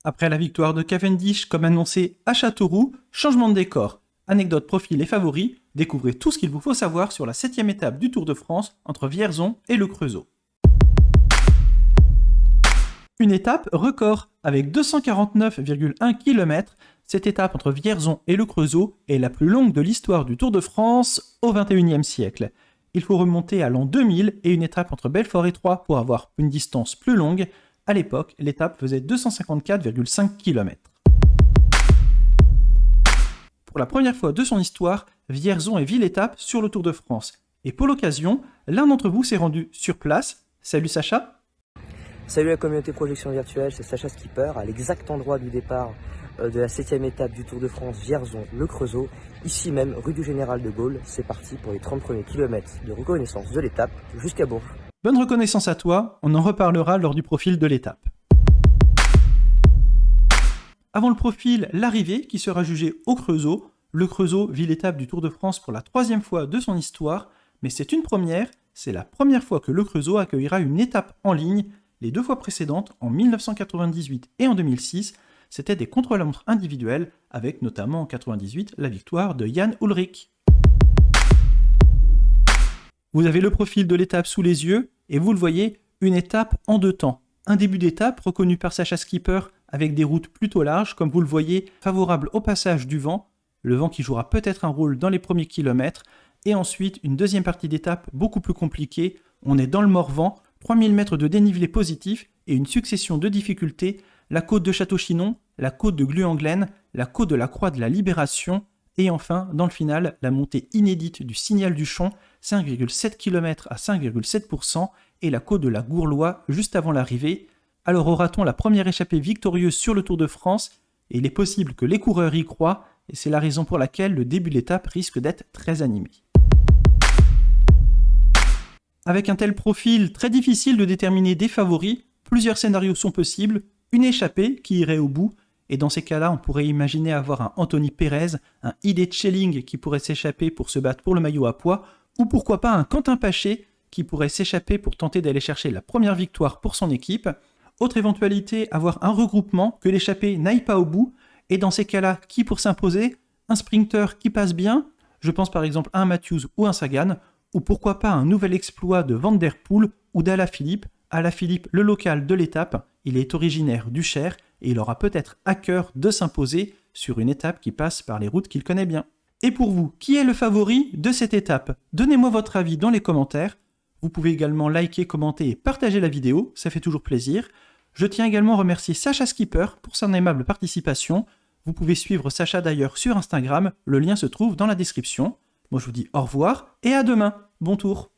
Après la victoire de Cavendish comme annoncé à Châteauroux, changement de décor. Anecdotes, profils et favoris, découvrez tout ce qu'il vous faut savoir sur la 7e étape du Tour de France entre Vierzon et Le Creusot. Une étape record avec 249,1 km. Cette étape entre Vierzon et Le Creusot est la plus longue de l'histoire du Tour de France au XXIe siècle. Il faut remonter à l'an 2000 et une étape entre Belfort et Troyes pour avoir une distance plus longue. À l'époque, l'étape faisait 254,5 km. Pour la première fois de son histoire, Vierzon est ville-étape sur le Tour de France. Et pour l'occasion, l'un d'entre vous s'est rendu sur place. Salut Sacha. Salut la communauté projection virtuelle, c'est Sacha Skipper, à l'exact endroit du départ de la 7e étape du Tour de France Vierzon-Le Creusot, ici même rue du Général de Gaulle. C'est parti pour les 30 premiers kilomètres de reconnaissance de l'étape jusqu'à Bourges. Bonne reconnaissance à toi, on en reparlera lors du profil de l'étape. Avant le profil, l'arrivée qui sera jugée au Creusot. Le Creusot vit l'étape du Tour de France pour la 3e fois de son histoire, mais c'est une première, c'est la première fois que le Creusot accueillera une étape en ligne. Les 2 fois précédentes, en 1998 et en 2006, c'était des contre-la-montre individuels, avec notamment en 1998 la victoire de Jan Ullrich. Vous avez le profil de l'étape sous les yeux, et vous le voyez, une étape en 2 temps. Un début d'étape reconnu par Sacha Skipper avec des routes plutôt larges, comme vous le voyez, favorables au passage du vent, le vent qui jouera peut-être un rôle dans les premiers kilomètres, et ensuite une deuxième partie d'étape beaucoup plus compliquée, on est dans le Morvan, 3000 mètres de dénivelé positif et une succession de difficultés, la côte de Château-Chinon, la côte de Gluanglen, la côte de la Croix de la Libération, et enfin, dans le final, la montée inédite du Signal du Champ, 5,7 km à 5,7%, et la côte de la Gourlois juste avant l'arrivée. Alors aura-t-on la première échappée victorieuse sur le Tour de France? Et il est possible que les coureurs y croient, et c'est la raison pour laquelle le début de l'étape risque d'être très animé. Avec un tel profil, très difficile de déterminer des favoris, plusieurs scénarios sont possibles, une échappée qui irait au bout, et dans ces cas-là, on pourrait imaginer avoir un Anthony Perez, un Idé Schelling qui pourrait s'échapper pour se battre pour le maillot à pois, ou pourquoi pas un Quentin Paché qui pourrait s'échapper pour tenter d'aller chercher la première victoire pour son équipe. Autre éventualité, avoir un regroupement, que l'échappée n'aille pas au bout, et dans ces cas-là, qui pour s'imposer? Un sprinter qui passe bien, je pense par exemple à un Matthews ou un Sagan, ou pourquoi pas un nouvel exploit de Van Der Poel ou d'Alaphilippe. Alaphilippe, le local de l'étape, il est originaire du Cher et il aura peut-être à cœur de s'imposer sur une étape qui passe par les routes qu'il connaît bien. Et pour vous, qui est le favori de cette étape? Donnez-moi votre avis dans les commentaires. Vous pouvez également liker, commenter et partager la vidéo, ça fait toujours plaisir. Je tiens également à remercier Sacha Skipper pour son aimable participation. Vous pouvez suivre Sacha d'ailleurs sur Instagram, le lien se trouve dans la description. Moi je vous dis au revoir et à demain. Bon tour.